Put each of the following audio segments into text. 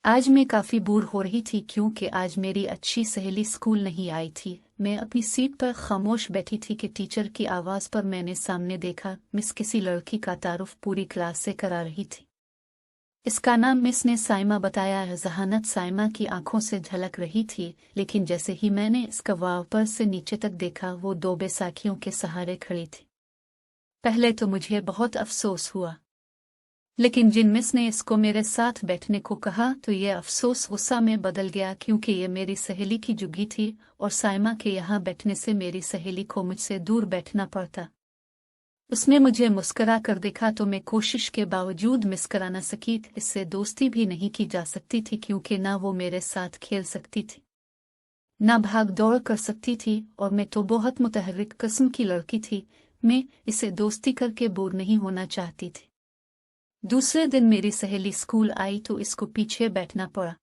आज मैं काफ़ी बोर हो रही थी क्योंकि आज मेरी अच्छी सहेली स्कूल नहीं आई थी। मैं अपनी सीट पर खामोश बैठी थी कि टीचर की आवाज़ पर मैंने सामने देखा मिस किसी लड़की का तारुफ पूरी क्लास से करा रही थी। इसका नाम मिस ने साइमा बताया। जहानत साइमा की आंखों से झलक रही थी, लेकिन जैसे ही मैंने इसका ऊपर से नीचे तक देखा वो दो बैसाखियों के सहारे खड़ी थी। पहले तो मुझे बहुत अफसोस हुआ, लेकिन जिन मिस ने इसको मेरे साथ बैठने को कहा तो ये अफसोस गुस्सा में बदल गया, क्योंकि ये मेरी सहेली की जुगी थी और साइमा के यहाँ बैठने से मेरी सहेली को मुझसे दूर बैठना पड़ता। उसने मुझे मुस्करा कर देखा तो मैं कोशिश के बावजूद मुस्करा न सकी। इससे दोस्ती भी नहीं की जा सकती थी, क्योंकि ना वो मेरे साथ खेल सकती थी, ना भाग दौड़ कर सकती थी, और मैं तो बहुत मुतहर्रिक किस्म की लड़की थी। मैं इसे दोस्ती करके बोर नहीं होना चाहती थी। दूसरे दिन मेरी सहेली स्कूल आई तो इसको पीछे बैठना पड़ा।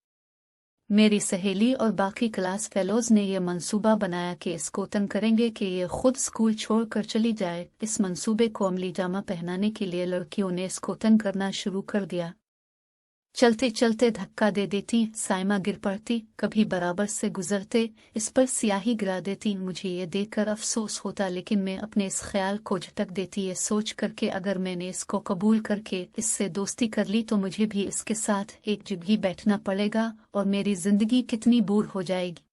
मेरी सहेली और बाकी क्लास फेलोज ने यह मंसूबा बनाया कि इसको तंग करेंगे कि ये खुद स्कूल छोड़कर चली जाए। इस मंसूबे को अमली जामा पहनाने के लिए लड़कियों ने इसको तंग करना शुरू कर दिया। चलते चलते धक्का दे देती, साइमा गिर पड़ती, कभी बराबर से गुजरते इस पर स्याही गिरा देती। मुझे ये देखकर अफसोस होता, लेकिन मैं अपने इस ख्याल को झटक देती ये सोच करके अगर मैंने इसको कबूल करके इससे दोस्ती कर ली तो मुझे भी इसके साथ एक जगह बैठना पड़ेगा और मेरी जिंदगी कितनी बोर हो जाएगी।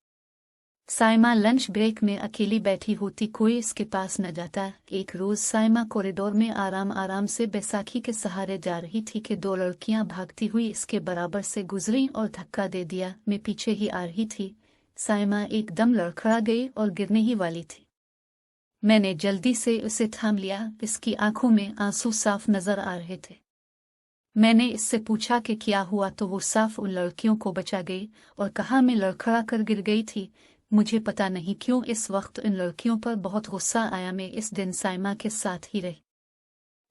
साइमा लंच ब्रेक में अकेली बैठी होती, कोई इसके पास न जाता। एक रोज साइमा कॉरिडोर में आराम आराम से बैसाखी के सहारे जा रही थी कि दो लड़कियां भागती हुई इसके बराबर से गुजरी और धक्का दे दिया। मैं पीछे ही आ रही थी। साइमा एकदम लड़खड़ा गई और गिरने ही वाली थी। मैंने जल्दी से उसे थाम लिया। इसकी आंखों में आंसू साफ नजर आ रहे थे। मैंने इससे पूछा कि क्या हुआ तो वो साफ उन लड़कियों को बचा गई और कहा मैं लड़खड़ा कर गिर गई थी। मुझे पता नहीं क्यों इस वक्त इन लड़कियों पर बहुत गुस्सा आया। मैं इस दिन साइमा के साथ ही रही।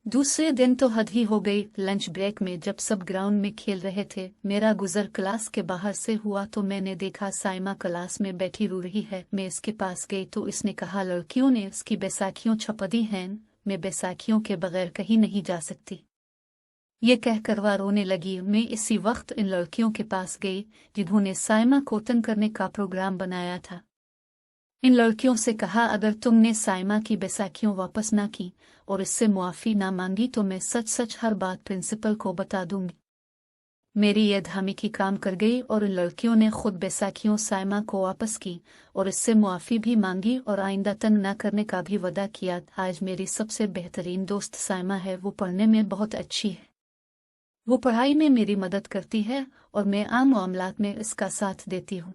दूसरे दिन तो हद ही हो गई। लंच ब्रेक में जब सब ग्राउंड में खेल रहे थे, मेरा गुजर क्लास के बाहर से हुआ तो मैंने देखा साइमा क्लास में बैठी रो रही है। मैं इसके पास गई तो इसने कहा लड़कियों ने इसकी बैसाखियों छपा दी हैं, मैं बैसाखियों के बगैर कहीं नहीं जा सकती। ये कहकर वह रोने लगी। मैं इसी वक्त इन लड़कियों के पास गई जिन्होंने साइमा को तंग करने का प्रोग्राम बनाया था। इन लड़कियों से कहा अगर तुमने साइमा की बैसाखियों वापस ना की और इससे मुआफ़ी ना मांगी तो मैं सच सच हर बात प्रिंसिपल को बता दूंगी। मेरी यह धमकी काम कर गई और इन लड़कियों ने खुद बैसाखियों साइमा को वापस की और इससे मुआफ़ी भी मांगी और आइंदा तंग न करने का भी वादा किया। आज मेरी सबसे बेहतरीन दोस्त साइमा है। वो पढ़ने में बहुत अच्छी है, वो पढ़ाई में मेरी मदद करती है और मैं आम मामलात में इसका साथ देती हूँ।